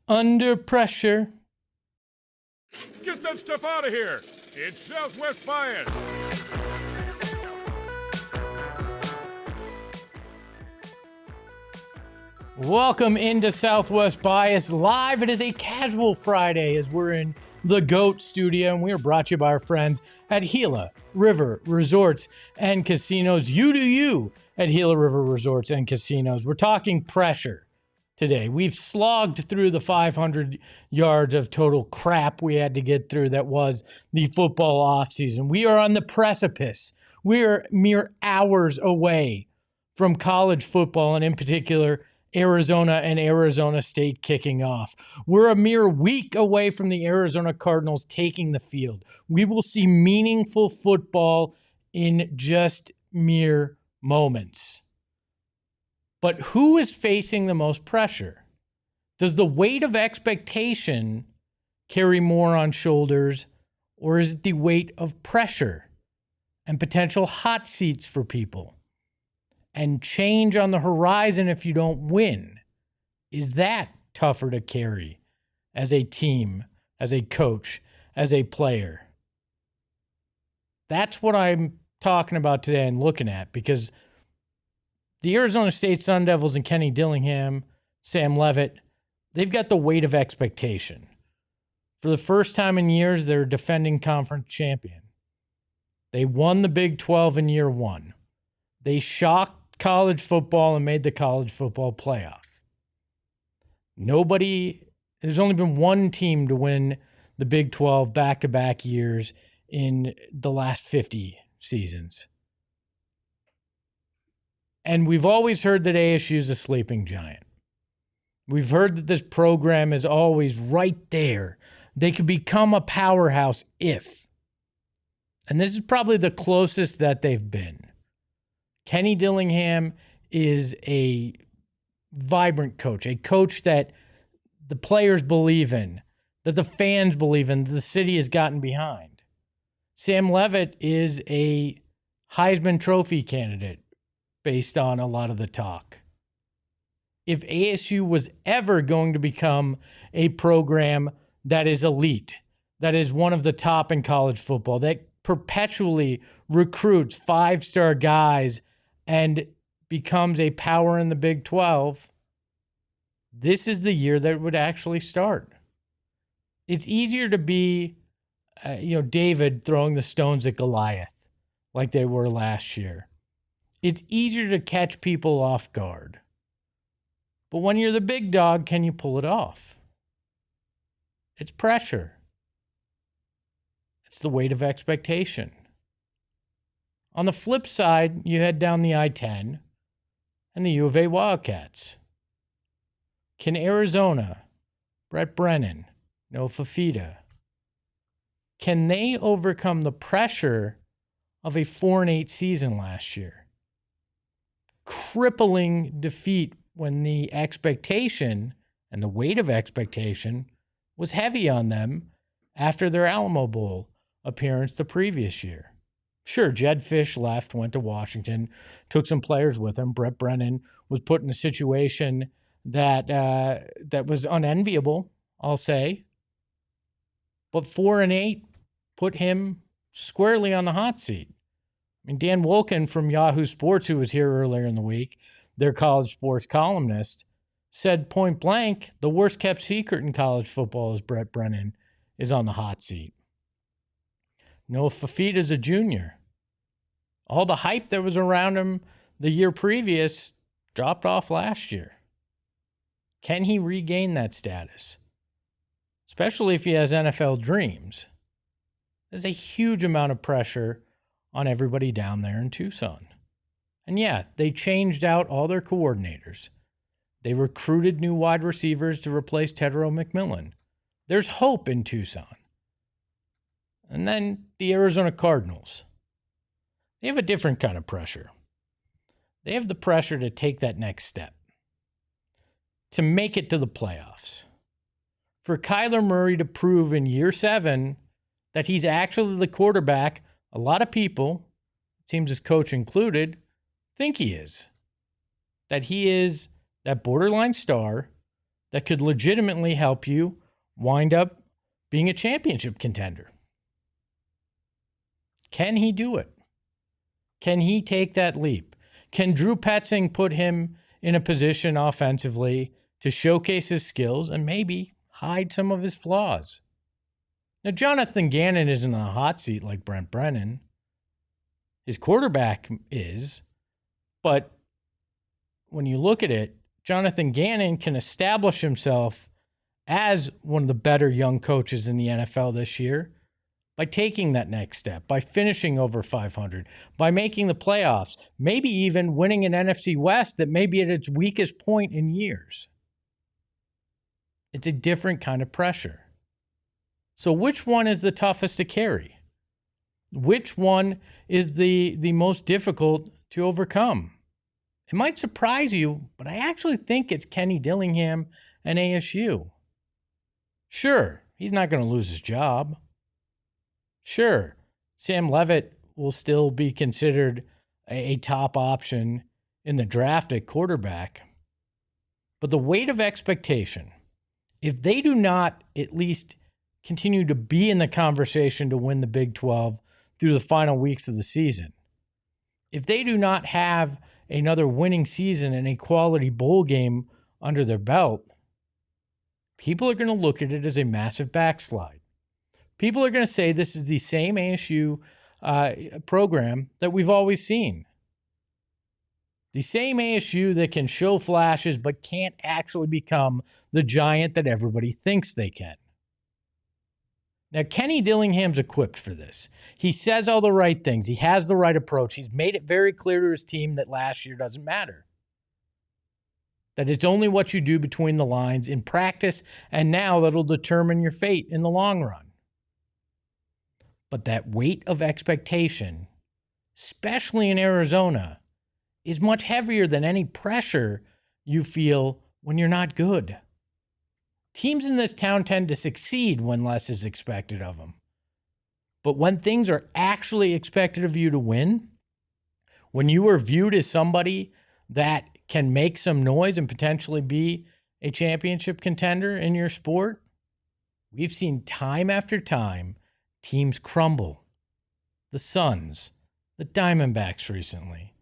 Under pressure. Get that stuff out of here. It's Southwest Bias. Welcome into Southwest Bias Live. It is a casual Friday as we're in the GOAT studio, and we are brought to you by our friends at Gila River Resorts and Casinos. You do you at Gila River Resorts and Casinos. We're talking pressure today. We've slogged through the 500 yards of total crap we had to get through that was the football offseason. We are on the precipice. We are mere hours away from college football, and in particular, Arizona and Arizona State kicking off. We're a mere week away from the Arizona Cardinals taking the field. We will see meaningful football in just mere moments. But who is facing the most pressure? Does the weight of expectation carry more on shoulders, or is it the weight of pressure and potential hot seats for people and change on the horizon if you don't win? Is that tougher to carry as a team, as a coach, as a player? That's what I'm talking about today and looking at, because the Arizona State Sun Devils and Kenny Dillingham, Sam Leavitt, they've got the weight of expectation. For the first time in years, they're a defending conference champion. They won the Big 12 in year one. They shocked college football and made the college football playoff. There's only been one team to win the Big 12 back-to-back years in the last 50 seasons. And we've always heard that ASU is a sleeping giant. We've heard that this program is always right there. They could become a powerhouse if. And this is probably the closest that they've been. Kenny Dillingham is a vibrant coach, a coach that the players believe in, that the fans believe in, that the city has gotten behind. Sam Leavitt is a Heisman Trophy candidate, based on a lot of the talk. If ASU was ever going to become a program that is elite, that is one of the top in college football, that perpetually recruits five-star guys and becomes a power in the Big 12, this is the year that it would actually start. It's easier to be, David throwing the stones at Goliath like they were last year. It's easier to catch people off guard. But when you're the big dog, can you pull it off? It's pressure. It's the weight of expectation. On the flip side, you head down the I-10 and the U of A Wildcats. Can Arizona, Brennan, Fifita, can they overcome the pressure of a 4-8 season last year? Crippling defeat when the expectation and the weight of expectation was heavy on them after their Alamo Bowl appearance the previous year. Sure, Jed Fish left, went to Washington, took some players with him. Brennan was put in a situation that was unenviable, I'll say. But 4-8 put him squarely on the hot seat. I mean, Dan Wolken from Yahoo Sports, who was here earlier in the week, their college sports columnist, said point blank, the worst kept secret in college football is Brennan is on the hot seat. Fifita's a junior. All the hype that was around him the year previous dropped off last year. Can he regain that status? Especially if he has NFL dreams. There's a huge amount of pressure on everybody down there in Tucson. And yeah, they changed out all their coordinators. They recruited new wide receivers to replace Tedro McMillan. There's hope in Tucson. And then the Arizona Cardinals. They have a different kind of pressure. They have the pressure to take that next step, to make it to the playoffs. For Kyler Murray to prove in year 7 that he's actually the quarterback a lot of people, teams his coach included, think he is. That he is that borderline star that could legitimately help you wind up being a championship contender. Can he do it? Can he take that leap? Can Drew Petzing put him in a position offensively to showcase his skills and maybe hide some of his flaws? Now, Jonathan Gannon isn't on a hot seat like Brent Brennan. His quarterback is, but when you look at it, Jonathan Gannon can establish himself as one of the better young coaches in the NFL this year by taking that next step, by finishing over 500, by making the playoffs, maybe even winning an NFC West that may be at its weakest point in years. It's a different kind of pressure. So which one is the toughest to carry? Which one is the most difficult to overcome? It might surprise you, but I actually think it's Kenny Dillingham and ASU. Sure, he's not going to lose his job. Sure, Sam Leavitt will still be considered a top option in the draft at quarterback. But the weight of expectation, if they do not at least continue to be in the conversation to win the Big 12 through the final weeks of the season, if they do not have another winning season and a quality bowl game under their belt, people are going to look at it as a massive backslide. People are going to say this is the same ASU program that we've always seen. The same ASU that can show flashes but can't actually become the giant that everybody thinks they can. Now, Kenny Dillingham's equipped for this. He says all the right things. He has the right approach. He's made it very clear to his team that last year doesn't matter. That it's only what you do between the lines in practice and now that'll determine your fate in the long run. But that weight of expectation, especially in Arizona, is much heavier than any pressure you feel when you're not good. Teams in this town tend to succeed when less is expected of them. But when things are actually expected of you to win, when you are viewed as somebody that can make some noise and potentially be a championship contender in your sport, we've seen time after time teams crumble. The Suns, the Diamondbacks recently,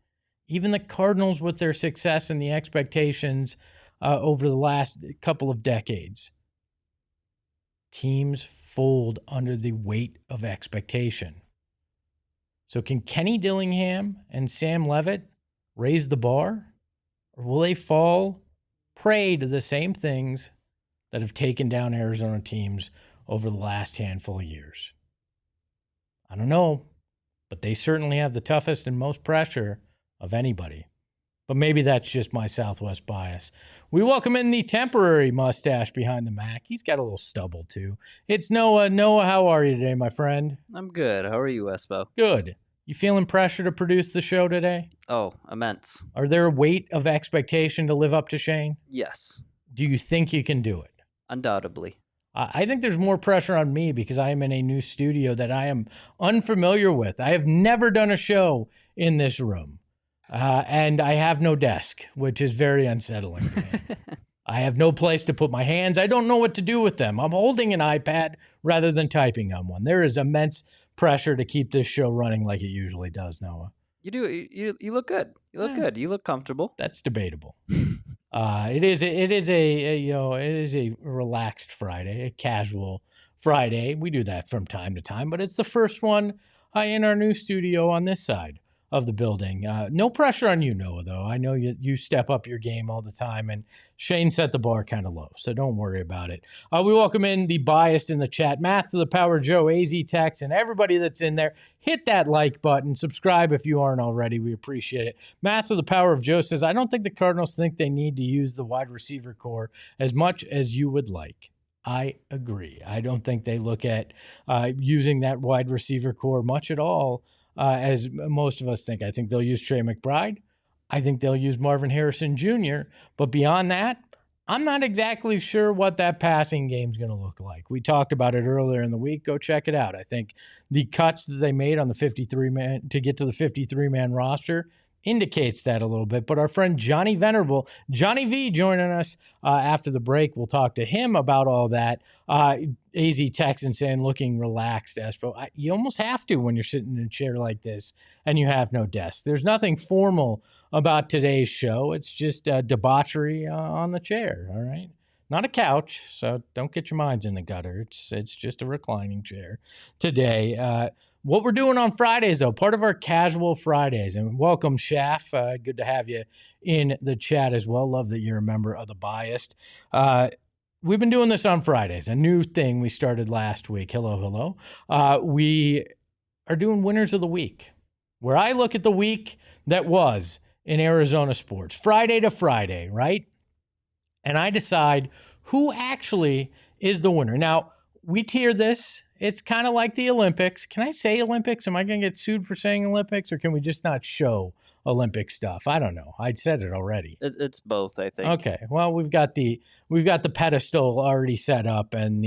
even the Cardinals with their success and the expectations over the last couple of decades. Teams fold under the weight of expectation. So can Kenny Dillingham and Sam Leavitt raise the bar? Or will they fall prey to the same things that have taken down Arizona teams over the last handful of years? I don't know, but they certainly have the toughest and most pressure of anybody. But maybe that's just my Southwest bias. We welcome in the temporary mustache behind the Mac. He's got a little stubble, too. It's Noah. Noah, how are you today, my friend? I'm good. How are you, Espo? Good. You feeling pressure to produce the show today? Oh, immense. Are there a weight of expectation to live up to, Shane? Yes. Do you think you can do it? Undoubtedly. I think there's more pressure on me because I am in a new studio that I am unfamiliar with. I have never done a show in this room. And I have no desk, which is very unsettling to me. I have no place to put my hands. I don't know what to do with them. I'm holding an iPad rather than typing on one. There is immense pressure to keep this show running like it usually does, Noah. You do. You look good. You look good. You look comfortable. That's debatable. It is a relaxed Friday, a casual Friday. We do that from time to time, but it's the first one in our new studio on this side of the building. No pressure on you, Noah, though. I know you step up your game all the time, and Shane set the bar kind of low, so don't worry about it. We welcome in the biased in the chat, Math to the Power Joe, AZ Tex, and everybody that's in there. Hit that like button. Subscribe if you aren't already. We appreciate it. Math to the Power of Joe says, I don't think the Cardinals think they need to use the wide receiver core as much as you would like. I agree. I don't think they look at using that wide receiver core much at all, as most of us think. I think they'll use Trey McBride. I think they'll use Marvin Harrison Jr. But beyond that, I'm not exactly sure what that passing game is going to look like. We talked about it earlier in the week. Go check it out. I think the cuts that they made on the 53-man to get to the 53-man roster indicates that a little bit. But our friend Johnny Venerable, Johnny V, joining us after the break. We'll talk to him about all that. AZ Texan saying, looking relaxed, Espo. You almost have to when you're sitting in a chair like this and you have no desk. There's nothing formal about today's show. It's just debauchery on the chair, all right? Not a couch, so don't get your minds in the gutter. It's just a reclining chair today. What we're doing on Fridays, though, part of our casual Fridays, and welcome, Shaff. Good to have you in the chat as well. Love that you're a member of the Biased. We've been doing this on Fridays, a new thing we started last week. Hello. We are doing Winners of the Week, where I look at the week that was in Arizona sports, Friday to Friday, right? And I decide who actually is the winner. Now, we tier this. It's kind of like the Olympics. Can I say Olympics? Am I going to get sued for saying Olympics, or can we just not show Olympic stuff? I don't know. I said it already. It's both, I think. Okay. Well, we've got the pedestal already set up, and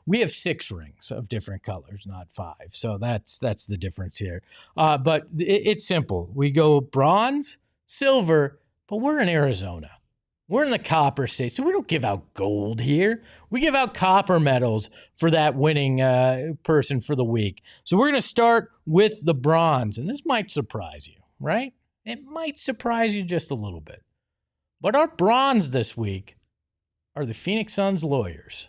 we have 6 rings of different colors, not 5. So that's the difference here. But it's simple. We go bronze, silver, but we're in Arizona. We're in the copper state, so we don't give out gold here. We give out copper medals for that winning person for the week. So we're going to start with the bronze, and this might surprise you, right? It might surprise you just a little bit. But our bronze this week are the Phoenix Suns lawyers.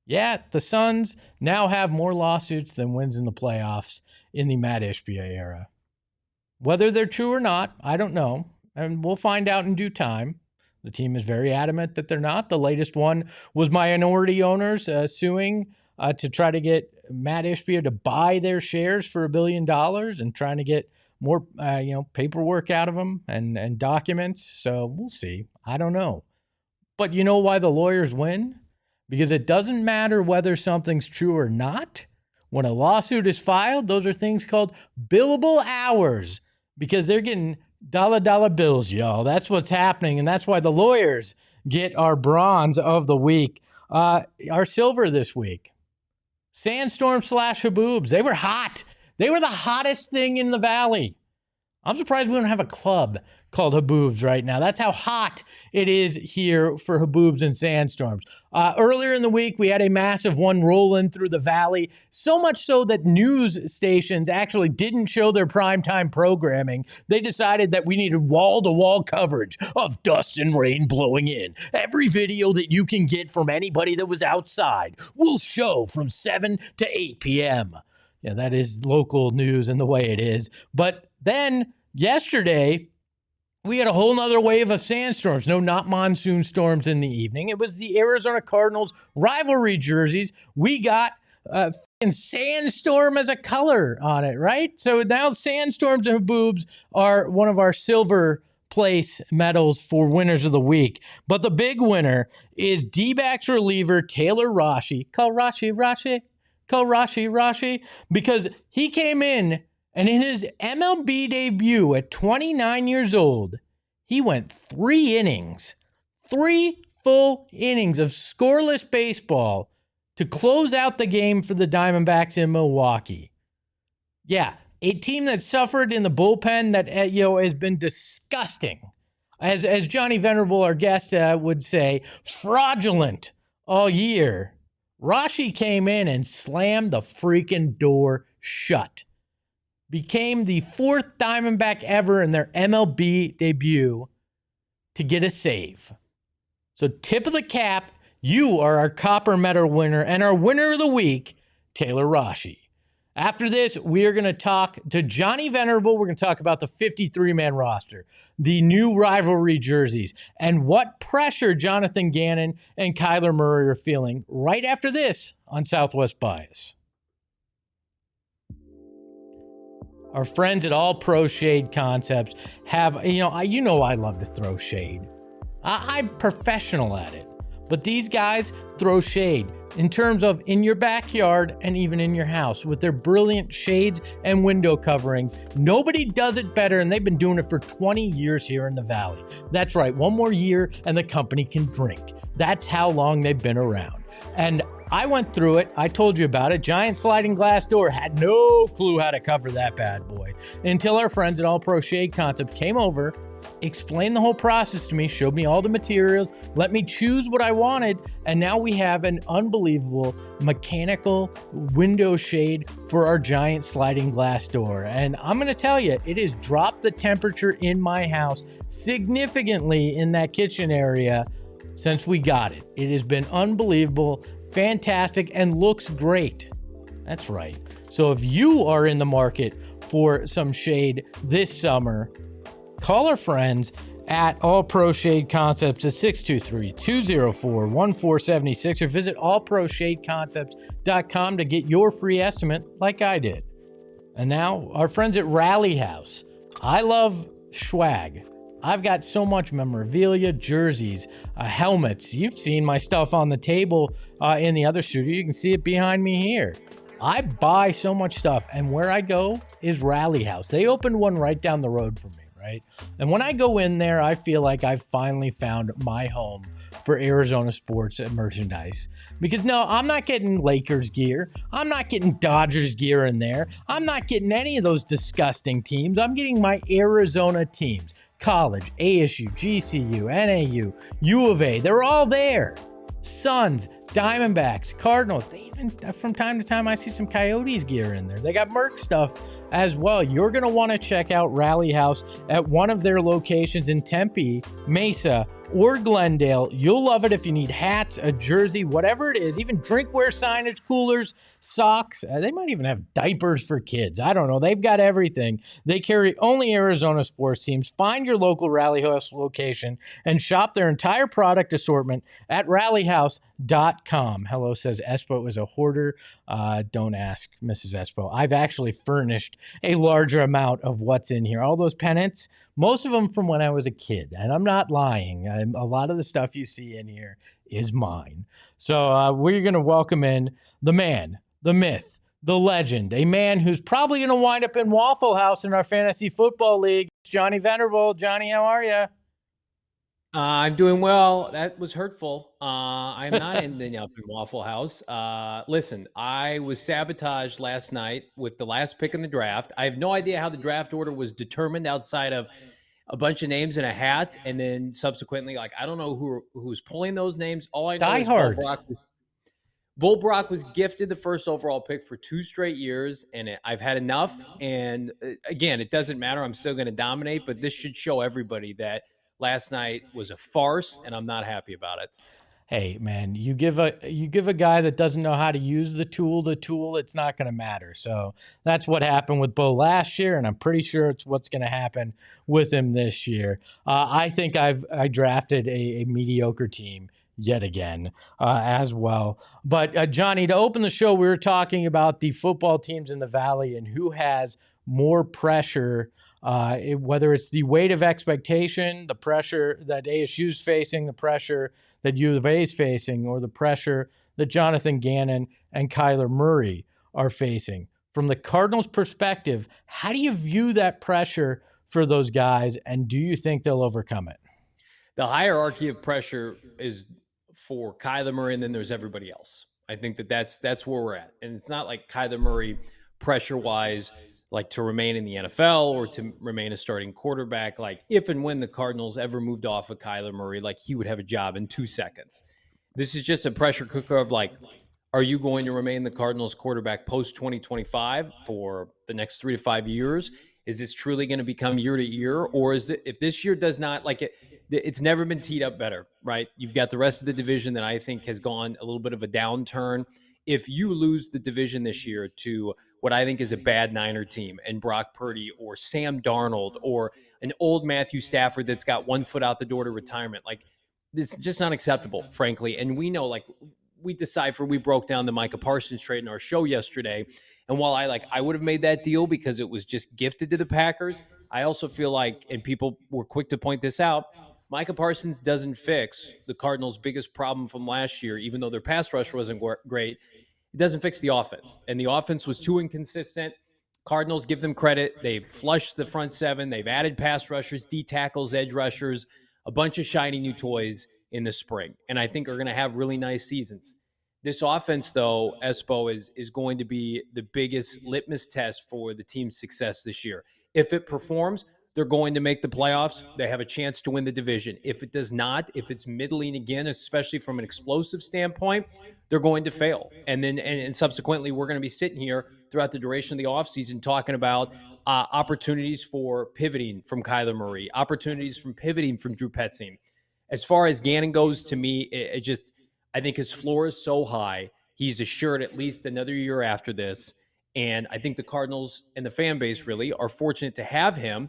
Yeah, the Suns now have more lawsuits than wins in the playoffs in the Matt Ishbia era. Whether they're true or not, I don't know, and we'll find out in due time. The team is very adamant that they're not. The latest one was minority owners suing to try to get Matt Ishbia to buy their shares for $1 billion and trying to get more paperwork out of them and documents. So we'll see. I don't know. But you know why the lawyers win? Because it doesn't matter whether something's true or not. When a lawsuit is filed, those are things called billable hours, because they're getting dollar bills, y'all. That's what's happening, and that's why the lawyers get our bronze of the week. Our silver this week, Sandstorm / Haboobs. They were hot. They were the hottest thing in the Valley. I'm surprised we don't have a club called Haboobs right now. That's how hot it is here for Haboobs and Sandstorms. Earlier in the week, we had a massive one rolling through the Valley, so much so that news stations actually didn't show their primetime programming. They decided that we needed wall-to-wall coverage of dust and rain blowing in. Every video that you can get from anybody that was outside will show from 7 to 8 p.m. Yeah, that is local news and the way it is. But then yesterday, we had a whole nother wave of sandstorms. No, not monsoon storms in the evening. It was the Arizona Cardinals rivalry jerseys. We got sandstorm as a color on it, right? So now sandstorms and Haboobs are one of our silver place medals for winners of the week. But the big winner is D-backs reliever Taylor Rashi. Call Rashi, because he came in, and in his MLB debut at 29 years old, he went 3 innings, 3 full innings of scoreless baseball to close out the game for the Diamondbacks in Milwaukee. Yeah, a team that suffered in the bullpen that has been disgusting. As Johnny Venerable, our guest, would say, fraudulent all year. Rashi came in and slammed the freaking door shut. Became the 4th Diamondback ever in their MLB debut to get a save. So tip of the cap, you are our copper medal winner and our winner of the week, Taylor Rashi. After this, we are going to talk to Johnny Venerable. We're going to talk about the 53-man roster, the new rivalry jerseys, and what pressure Jonathan Gannon and Kyler Murray are feeling right after this on Southwest Bias. Our friends at All Pro Shade Concepts have, I love to throw shade. I'm professional at it. But these guys throw shade in terms of in your backyard and even in your house with their brilliant shades and window coverings. Nobody does it better, and they've been doing it for 20 years here in the Valley. That's right, one more year and the company can drink. That's how long they've been around. And I went through it. I told you about it. Giant sliding glass door. Had no clue how to cover that bad boy until our friends at All Pro Shade Concepts came over, explained the whole process to me, showed me all the materials, let me choose what I wanted, and now we have an unbelievable mechanical window shade for our giant sliding glass door. And I'm going to tell you, it has dropped the temperature in my house significantly in that kitchen area since we got it. It has been unbelievable, fantastic, and looks great. That's right. So if you are in the market for some shade this summer, call our friends at All Pro Shade Concepts at 623-204-1476 or visit allproshadeconcepts.com to get your free estimate like I did. And now our friends at Rally House. I love swag. I've got so much memorabilia, jerseys, helmets. You've seen my stuff on the table in the other studio. You can see it behind me here. I buy so much stuff, and where I go is Rally House. They opened one right down the road from me, right? And when I go in there, I feel like I've finally found my home for Arizona sports and merchandise. Because no, I'm not getting Lakers gear. I'm not getting Dodgers gear in there. I'm not getting any of those disgusting teams. I'm getting my Arizona teams. College, ASU, GCU, NAU, U of A, they're all there. Suns, Diamondbacks, Cardinals. They even, from time to time, I see some Coyotes gear in there. They got Merc stuff as well. You're going to want to check out Rally House at one of their locations in Tempe, Mesa, or Glendale. You'll love it if you need hats, a jersey, whatever it is, even drinkware, signage, coolers, socks. They might even have diapers for kids. I don't know. They've got everything. They carry only Arizona sports teams. Find your local Rally House location and shop their entire product assortment at rallyhouse.com. Hello says Espo is a hoarder. Don't ask Mrs. Espo. I've actually furnished a larger amount of what's in here. All those pennants, most of them from when I was a kid, and I'm not lying. A lot of the stuff you see in here is mine. So we're going to welcome in the man, the myth, the legend, a man who's probably going to wind up in Waffle House in our fantasy football league. It's Johnny Venerable. Johnny, how are you? I'm doing well. That was hurtful. I'm not ending up in Waffle House. Listen, I was sabotaged last night with the last pick in the draft. I have no idea how the draft order was determined outside of a bunch of names in a hat, and then subsequently, like, I don't know who's pulling those names. All I know is Diehards. Bull Brock was gifted the first overall pick for 2 straight years, and I've had enough. And again, it doesn't matter. I'm still going to dominate, but this should show everybody that last night was a farce, and I'm not happy about it. Hey, man, you give a guy that doesn't know how to use the tool, it's not going to matter. So that's what happened with Bo last year, and I'm pretty sure it's what's going to happen with him this year. I think I drafted a mediocre team yet again as well. But Johnny, to open the show, we were talking about the football teams in the Valley and who has more pressure, whether it's the weight of expectation, the pressure that ASU's facing, the pressure that U of A is facing, or the pressure that Jonathan Gannon and Kyler Murray are facing. From the Cardinals' perspective, how do you view that pressure for those guys, and do you think they'll overcome it? The hierarchy of pressure is for Kyler Murray, and then there's everybody else. I think that's where we're at. And it's not like Kyler Murray pressure-wise, like to remain in the NFL or to remain a starting quarterback. Like if and when the Cardinals ever moved off of Kyler Murray, like he would have a job in 2 seconds. This is just a pressure cooker of like, are you going to remain the Cardinals quarterback post 2025 for the next 3 to 5 years? Is this truly going to become year to year? Or is it, if this year does not, like it's never been teed up better, right? You've got the rest of the division that I think has gone a little bit of a downturn. If you lose the division this year to what I think is a bad Niner team and Brock Purdy or Sam Darnold or an old Matthew Stafford that's got 1 foot out the door to retirement, like this is just not acceptable, frankly. And we know, like we broke down the Micah Parsons trade in our show yesterday. And while I would have made that deal because it was just gifted to the Packers, I also feel like, and people were quick to point this out, Micah Parsons doesn't fix the Cardinals' biggest problem from last year, even though their pass rush wasn't great. It doesn't fix the offense. And the offense was too inconsistent. Cardinals, give them credit. They've flushed the front seven. They've added pass rushers, D tackles, edge rushers, a bunch of shiny new toys in the spring. And I think are going to have really nice seasons. This offense, though, Espo, is going to be the biggest litmus test for the team's success this year. If it performs, they're going to make the playoffs. They have a chance to win the division. If it does not, if it's middling again, especially from an explosive standpoint, they're going to fail. And then, and subsequently, we're going to be sitting here throughout the duration of the offseason talking about opportunities for pivoting from Kyler Murray, opportunities from pivoting from Drew Petzing. As far as Gannon goes, to me, I think his floor is so high. He's assured at least another year after this. And I think the Cardinals and the fan base really are fortunate to have him.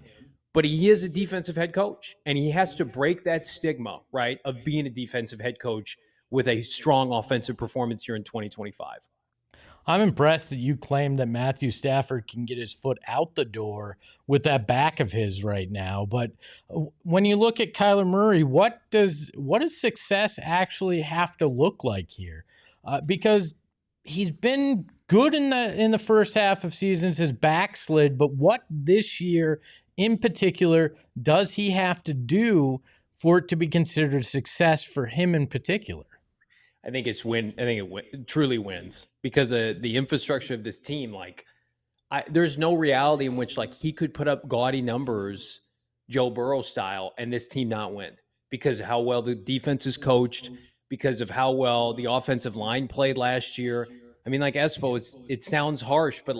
But he is a defensive head coach, and he has to break that stigma, right, of being a defensive head coach with a strong offensive performance here in 2025. I'm impressed that you claim that Matthew Stafford can get his foot out the door with that back of his right now. But when you look at Kyler Murray, what does success actually have to look like here? Because he's been good in the first half of seasons, his backslid, but what this year in particular does he have to do for it to be considered a success for him in particular? I think it truly wins because the infrastructure of this team. There's no reality in which he could put up gaudy numbers, Joe Burrow style, and this team not win because of how well the defense is coached, because of how well the offensive line played last year. I mean, Espo, it sounds harsh, but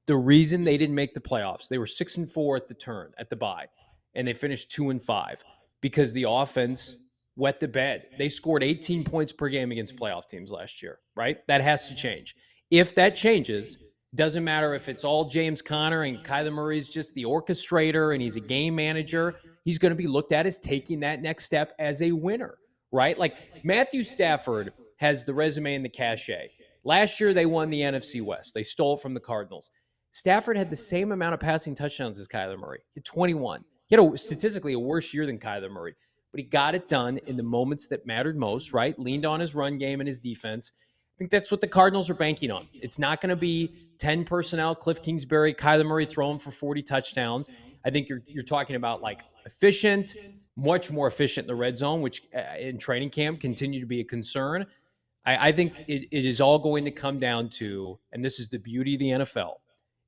the reason they didn't make the playoffs, they were 6-4 at the bye, and they finished 2-5 because the offense wet the bed. They scored 18 points per game against playoff teams last year, right? That has to change. If that changes, doesn't matter if it's all James Conner and Kyler Murray's just the orchestrator and he's a game manager, he's going to be looked at as taking that next step as a winner, right? Matthew Stafford has the resume and the cachet. Last year, they won the NFC West. They stole it from the Cardinals. Stafford had the same amount of passing touchdowns as Kyler Murray. He had 21. He had statistically a worse year than Kyler Murray, but he got it done in the moments that mattered most, right? Leaned on his run game and his defense. I think that's what the Cardinals are banking on. It's not going to be 10 personnel, Cliff Kingsbury, Kyler Murray throwing for 40 touchdowns. I think you're talking about efficient, much more efficient in the red zone, which in training camp continue to be a concern. I think it is all going to come down to, and this is the beauty of the NFL,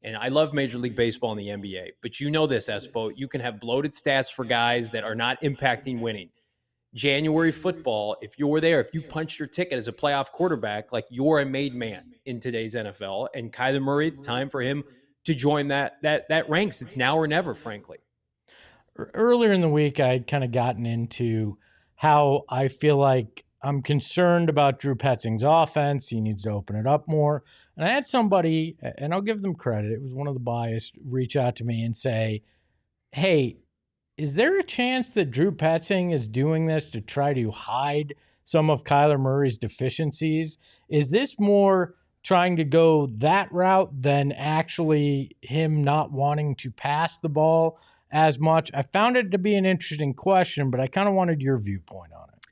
and I love Major League Baseball and the NBA, but you know this, Espo, you can have bloated stats for guys that are not impacting winning. January football, if you're there, if you punched your ticket as a playoff quarterback, you're a made man in today's NFL. And Kyler Murray, it's time for him to join that ranks. It's now or never, frankly. Earlier in the week, I had kind of gotten into how I feel like I'm concerned about Drew Petzing's offense. He needs to open it up more. And I had somebody, and I'll give them credit, it was one of the biased, reach out to me and say, hey, is there a chance that Drew Petzing is doing this to try to hide some of Kyler Murray's deficiencies? Is this more trying to go that route than actually him not wanting to pass the ball as much? I found it to be an interesting question, but I kind of wanted your viewpoint on it.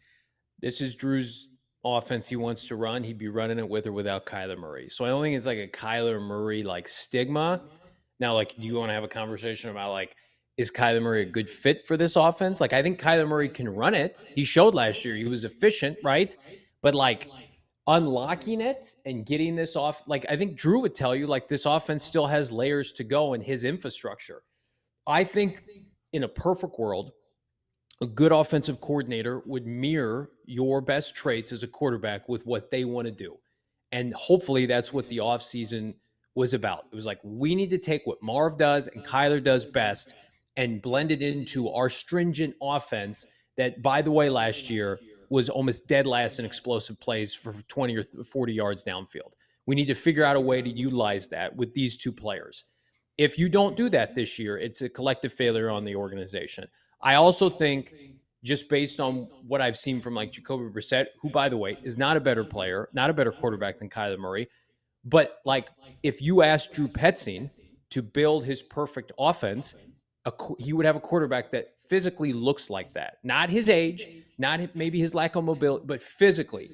This is Drew's offense he wants to run. He'd be running it with or without Kyler Murray. So I don't think it's a Kyler Murray stigma. Now, do you want to have a conversation about is Kyler Murray a good fit for this offense? I think Kyler Murray can run it. He showed last year he was efficient, right? But unlocking it and getting this off, I think Drew would tell you this offense still has layers to go in his infrastructure. I think in a perfect world, a good offensive coordinator would mirror your best traits as a quarterback with what they want to do. And hopefully that's what the offseason was about. It was we need to take what Marv does and Kyler does best and blend it into our stringent offense that, by the way, last year was almost dead last in explosive plays for 20 or 40 yards downfield. We need to figure out a way to utilize that with these two players. If you don't do that this year, it's a collective failure on the organization. I also think, just based on what I've seen from Jacoby Brissett, who, by the way, is not a better player, not a better quarterback than Kyler Murray, but if you ask Drew Petzing to build his perfect offense, he would have a quarterback that physically looks like that. Not his age, not maybe his lack of mobility, but physically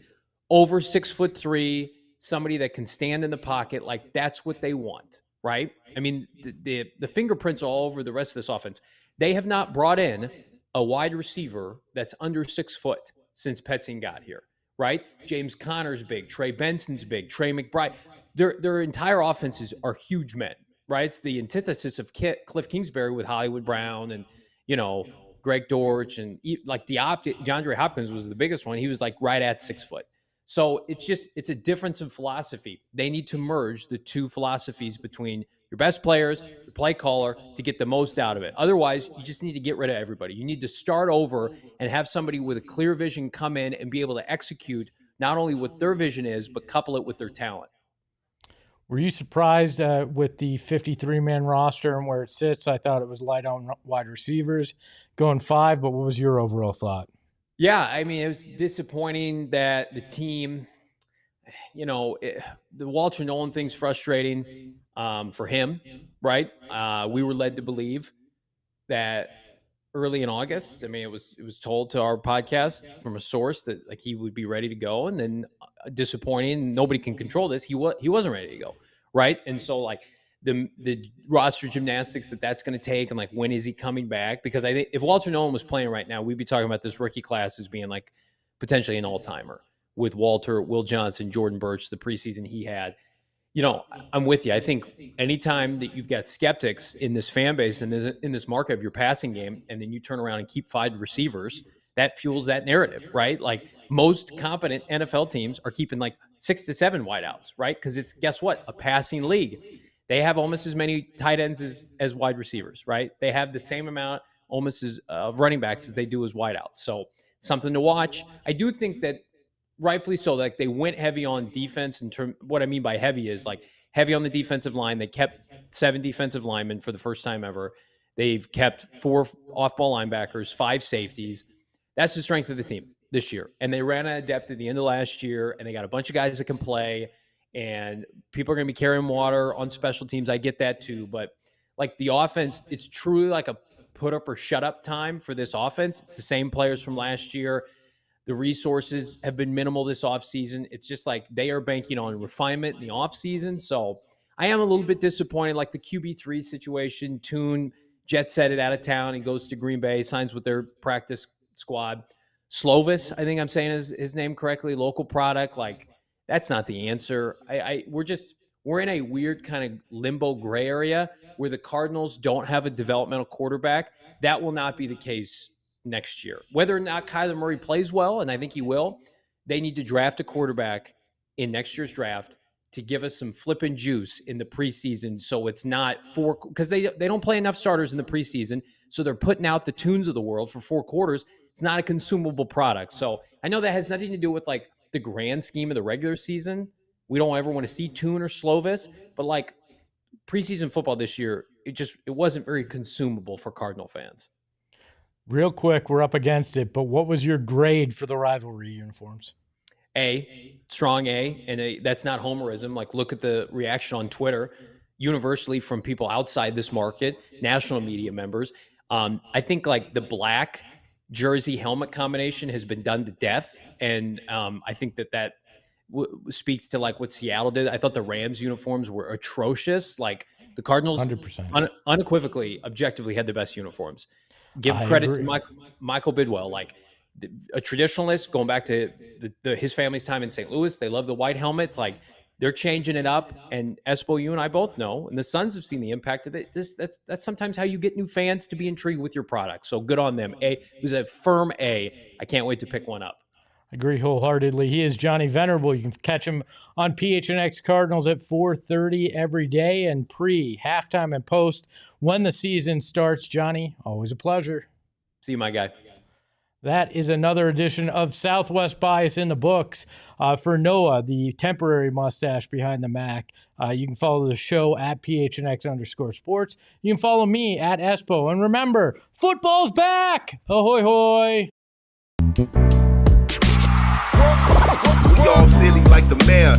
over 6'3", somebody that can stand in the pocket. Like, that's what they want, right? I mean, the fingerprints all over the rest of this offense. They have not brought in a wide receiver that's under 6 foot since Petzing got here, right? James Conner's big, Trey Benson's big, Trey McBride. Their entire offenses are huge men, right? It's the antithesis of Cliff Kingsbury with Hollywood Brown and, Greg Dortch and like DeAndre Hopkins was the biggest one. He was like right at 6 foot. So it's a difference in philosophy. They need to merge the two philosophies between your best players, your play caller, to get the most out of it. Otherwise, you just need to get rid of everybody. You need to start over and have somebody with a clear vision come in and be able to execute not only what their vision is, but couple it with their talent. Were you surprised with the 53-man roster and where it sits? I thought it was light on wide receivers, going 5, but what was your overall thought? Yeah, I mean, it was disappointing that the team, the Walter Nolan thing's frustrating for him, right? We were led to believe that early in August, I mean, it was told to our podcast from a source that like he would be ready to go, and then disappointing. Nobody can control this. He wasn't ready to go, right? And so like the roster gymnastics that's going to take, and like when is he coming back? Because I think if Walter Nolan was playing right now, we'd be talking about this rookie class as being like potentially an all-timer with Walter, Will Johnson, Jordan Birch, the preseason he had. I'm with you. I think anytime that you've got skeptics in this fan base and in this market of your passing game, and then you turn around and keep 5 receivers, that fuels that narrative, right? Like most competent NFL teams are keeping like 6 to 7 wideouts, right? Because it's, guess what? A passing league. They have almost as many tight ends as wide receivers, right? They have the same amount almost as of running backs as they do as wideouts. So something to watch. I do think that rightfully so, like they went heavy on defense. What I mean by heavy is like heavy on the defensive line. They kept 7 defensive linemen for the first time ever. They've kept 4 off-ball linebackers, 5 safeties. That's the strength of the team this year. And they ran out of depth at the end of last year, and they got a bunch of guys that can play, and people are going to be carrying water on special teams. I get that too. But like the offense, it's truly like a put up or shut up time for this offense. It's the same players from last year. The resources have been minimal this offseason. It's just like they are banking on refinement in the offseason. So I am a little bit disappointed, like the QB3 situation. Tune jet set it out of town. He goes to Green Bay, signs with their practice squad. Slovis, I think I'm saying his name correctly, local product. Like, that's not the answer. We're in a weird kind of limbo gray area where the Cardinals don't have a developmental quarterback. That will not be the case next year. Whether or not Kyler Murray plays well, and I think he will, they need to draft a quarterback in next year's draft to give us some flipping juice in the preseason. So it's not because they don't play enough starters in the preseason. So they're putting out the Tunes of the world for 4 quarters. It's not a consumable product. So I know that has nothing to do with like the grand scheme of the regular season. We don't ever want to see Tune or Slovis, but like preseason football this year, it wasn't very consumable for Cardinal fans. Real quick, we're up against it, but what was your grade for the rivalry uniforms? A, strong A, and that's not homerism. Like, look at the reaction on Twitter, universally from people outside this market, national media members. I think like the black jersey helmet combination has been done to death, and I think that speaks to like what Seattle did. I thought the Rams uniforms were atrocious. Like the Cardinals, 100%. Unequivocally, objectively had the best uniforms. Give credit to Michael Bidwell, like a traditionalist, going back to his family's time in St. Louis. They love the white helmets. Like they're changing it up. And Espo, you and I both know, and the Suns have seen the impact of it. That's sometimes how you get new fans to be intrigued with your product. So good on them. It was a firm A. I can't wait to pick one up. I agree wholeheartedly. He is Johnny Venerable. You can catch him on PHNX Cardinals at 4:30 every day, and pre, halftime, and post when the season starts. Johnny, always a pleasure. See you, my guy. That is another edition of Southwest Bias in the books. For Noah, the temporary mustache behind the Mac, you can follow the show at PHNX_sports. You can follow me at Espo. And remember, football's back! Ahoy, hoy! We all silly like the mayor.